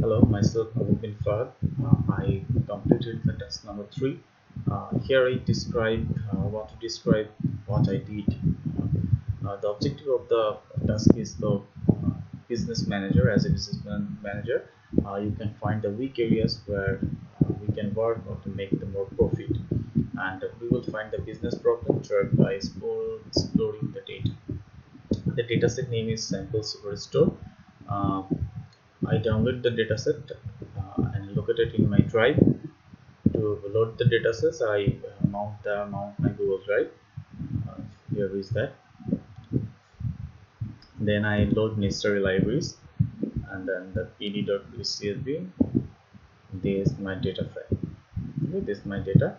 Hello, myself Abu bin Fahd. I completed the task number 3. Here I want to describe what I did. The objective of the task is the business manager. As a manager, you can find the weak areas where we can work or to make the more profit, and we will find the business problem solved by exploring the data. The dataset name is sample superstore. Uh, I download the dataset and locate it in my drive. To load the datasets, I mount my Google Drive. Here is that. Then I load necessary libraries, and then the pd.csv. This is my data file. Okay, this is my data.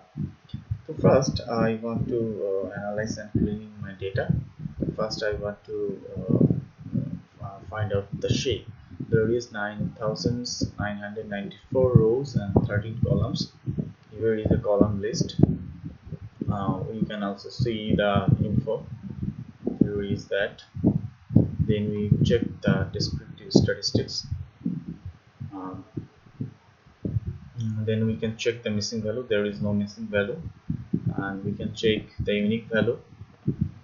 So first, I want to analyze and cleaning my data. First, I want to find out the shape. There is 9,994 rows and 13 columns. Here is a column list. You can also see the info. Here is that. Then we check the descriptive statistics. Then we can check the missing value. There is no missing value. And we can check the unique value.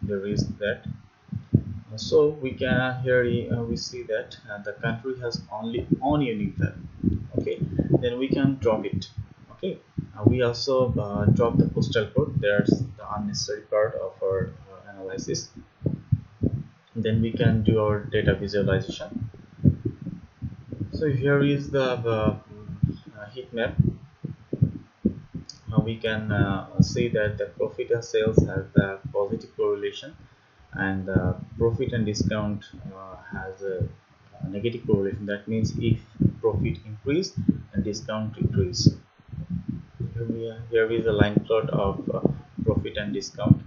There is that. So we can here we see that the country has only one unique value. Okay, then we can drop it. Okay, we also drop the postal code. There's the unnecessary part of our analysis. Then we can do our data visualization. So here is the heat map. We can see that the profit and sales have the positive correlation, and profit and discount has a negative correlation. That means if profit increase and discount decrease. Here is a line plot of profit and discount.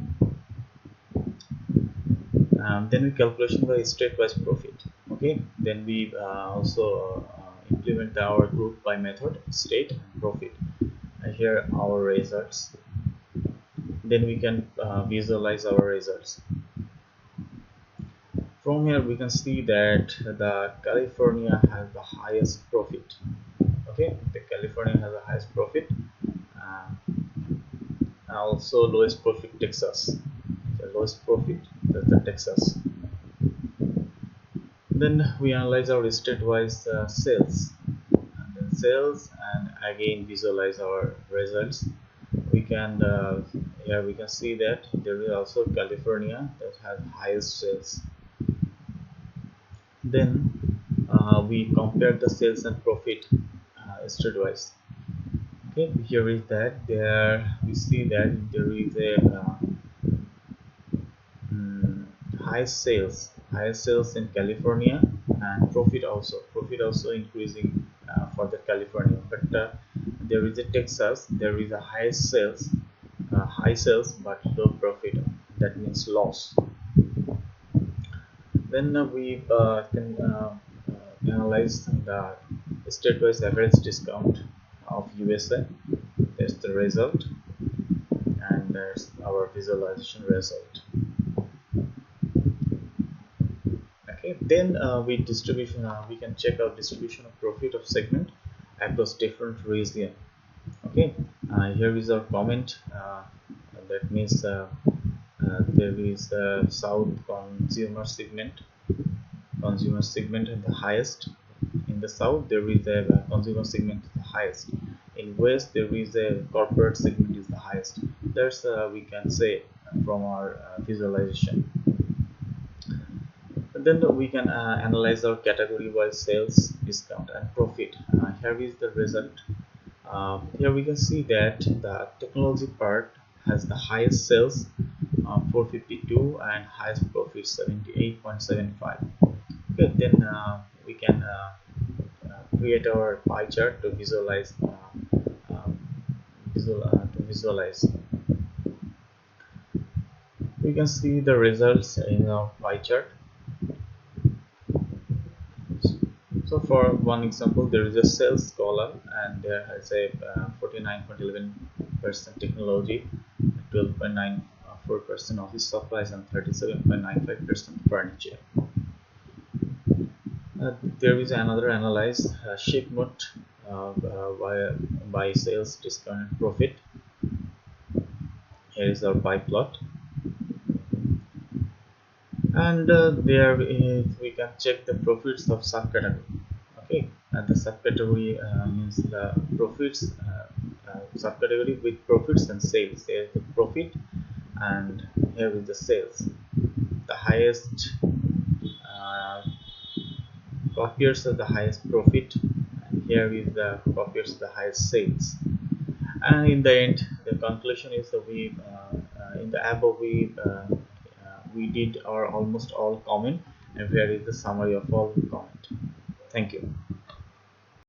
Then we calculation by state-wise profit. Okay, then we also implement our group by method, state and profit. Here our results. Then we can visualize our results. From here we can see that the California has the highest profit. Okay, the California has the highest profit. Also lowest profit Texas. The lowest profit the Texas. Then we analyze our state-wise sales, and then sales, and again visualize our results. We can here we can see that there is also California that has highest sales. Then we compare the sales and profit state-wise. Okay, here is that. There we see that there is a highest sales in California, and profit also increasing for the California, but there is a Texas. There is a high sales but low profit. That means loss. Then we can analyze the state-wise average discount of USA. That's the result, and there's our visualization result. Okay, then we can check out distribution of profit of segment across different region. Okay, here is our comment. That means there is a south consumer segment at the highest. In the south there is a consumer segment the highest. In west there is a corporate segment is the highest. That's we can say from our visualization. Then we can analyze our category wise sales, discount and profit. Here is the result. Here we can see that the technology part has the highest sales 452 and highest profit 78.75. Okay, then we can create our pie chart to visualize we can see the results in our pie chart. So for one example, there is a sales column, and there has a 49.11% technology, 12.94% office supplies, and 37.95% furniture. There is another analyze shipment by sales discount profit. Here is our pie plot, and there we can check the profits of subcategory. Okay, and the subcategory means the profits, subcategory with profits and sales. There is the profit, and here is the sales. The highest copiers are the highest profit, and here is the copiers the highest sales. And in the end, the conclusion is that we in the above we did our almost all comment, and here is the summary of all comment. Thank you.